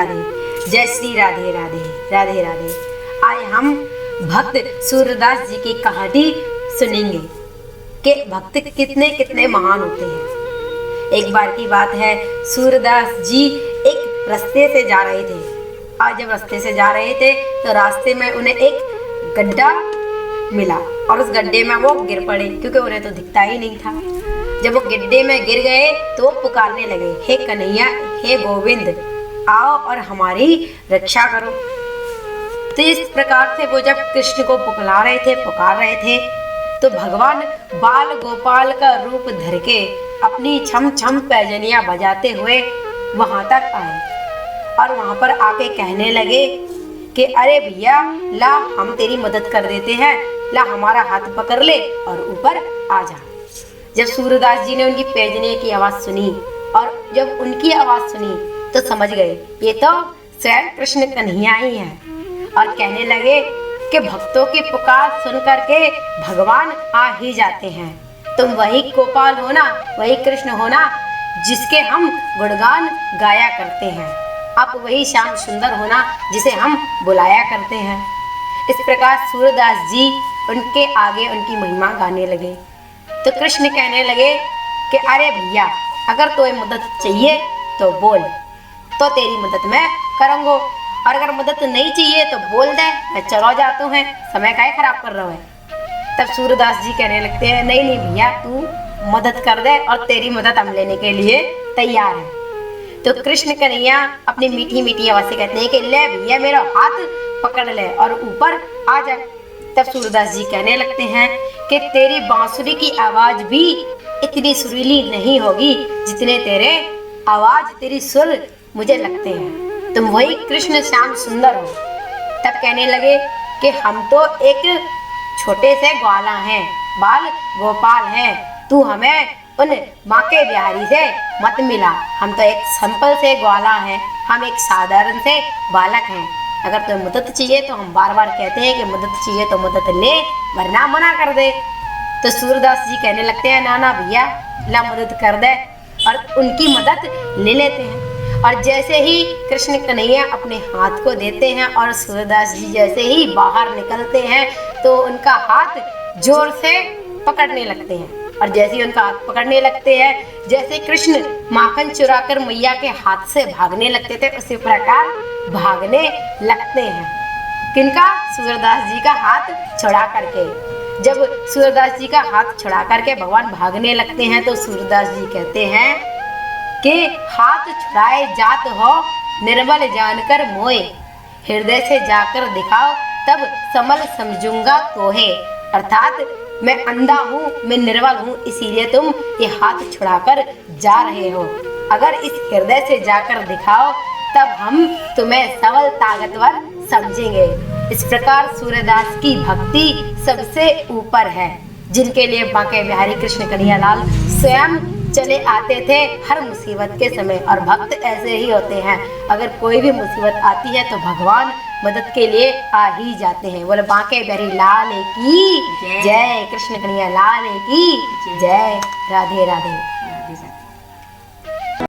राधे, जय श्री राधे राधे, राधे राधे। आज हम भक्त सूरदास जी की कहानी सुनेंगे कि भक्त कितने कितने महान होते हैं। एक बार की बात है, सूरदास जी एक रास्ते से जा रहे थे। आज जब रास्ते से जा रहे थे तो रास्ते में उन्हें एक गड्ढा मिला और उस गड्ढे में वो गिर पड़े, क्योंकि उन्हें तो दिखता ही नहीं था। जब वो गड्ढे में गिर गए तो वो पुकारने लगे, हे कन्हैया, हे गोविंद, आओ और हमारी रक्षा करो। तो इस प्रकार से वो जब कृष्ण को पुकार रहे थे तो भगवान बाल गोपाल का रूप धर के अपनी छम छम पैजनियां बजाते हुए वहां तक आए और वहां पर आके कहने लगे कि अरे भैया, ला हम तेरी मदद कर देते हैं, ला हमारा हाथ पकड़ ले और ऊपर आ जा। जब सूरदास जी ने उनकी पैजनिया की आवाज सुनी और जब उनकी आवाज सुनी तो समझ गए ये तो स्वयं कृष्ण कन्हैया ही हैं और कहने लगे कि भक्तों की पुकार सुन करके भगवान आ ही जाते हैं। तुम वही गोपाल हो ना, वही कृष्ण हो ना जिसके हम गुणगान गाया करते हैं। आप वही श्याम सुंदर हो ना जिसे हम बुलाया करते हैं। इस प्रकार सूरदास जी उनके आगे उनकी महिमा गाने लगे। तो कृष्ण कहने लगे कि अरे भैया, अगर तुम्हें मदद चाहिए तो बोल, तो तेरी मदद मैं करूँगा, और अगर मदद नहीं चाहिए तो बोल दे, मैं चलो जाता हूँ, समय काहे खराब कर रहा है। तब सूरदास जी कहने लगते हैं, नहीं नहीं भैया, तू मदद कर दे और तेरी मदद हम लेने के लिए तैयार है। तो कृष्ण कन्हैया अपनी मीठी मीठी आवाज से कहते हैं कि ले भैया, मेरा हाथ पकड़ ले और ऊपर आ जा। तब सूरदास जी कहने लगते हैं कि तेरी बांसुरी की आवाज भी इतनी सुरीली नहीं होगी जितने तेरे आवाज, तेरी सुर मुझे लगते हैं। तुम वही कृष्ण श्याम सुंदर हो। तब कहने लगे कि हम तो एक छोटे से ग्वाला हैं, बाल गोपाल हैं, तू हमें उन बांके बिहारी से मत मिला। हम तो एक सिंपल से ग्वाला हैं, हम एक साधारण से बालक हैं। अगर तुम्हें मदद चाहिए तो हम बार बार कहते हैं कि मदद चाहिए तो मदद ले, वरना मना कर दे। तो सूरदास जी कहने लगते हैं, ना ना भैया, ला मदद कर दे, और उनकी मदद ले लेते हैं। और जैसे ही कृष्ण कन्हैया अपने हाथ को देते हैं और सूरदास जी जैसे ही बाहर निकलते हैं तो उनका हाथ जोर से पकड़ने लगते हैं। और जैसे ही उनका हाथ पकड़ने लगते हैं, जैसे कृष्ण माखन चुराकर मैया के हाथ से भागने लगते थे, उसी प्रकार भागने लगते हैं। किनका? सूरदास जी का हाथ छुड़ा करके। जब सूरदास जी का हाथ छुड़ा करके भगवान भागने लगते हैं तो सूरदास जी कहते हैं कि हाथ छुड़ाए जात हो निर्बल जानकर मोए, हृदय से जाकर दिखाओ तब समल समझूंगा तोहे। अर्थात मैं अंधा हूँ, मैं निर्बल हूँ, इसीलिए तुम ये हाथ छुड़ाकर जा रहे हो। अगर इस हृदय से जाकर दिखाओ तब हम तुम्हें सबल ताकतवर समझेंगे। इस प्रकार सूरदास की भक्ति सबसे ऊपर है, जिनके लिए बांके बिहारी कृष्ण कन्हैया लाल स्वयं चले आते थे हर मुसीबत के समय। और भक्त ऐसे ही होते हैं, अगर कोई भी मुसीबत आती है तो भगवान मदद के लिए आ ही जाते हैं। बोले बांके बिहारी लाल की जय, कृष्ण कन्हैया लाल की जय, राधे राधे।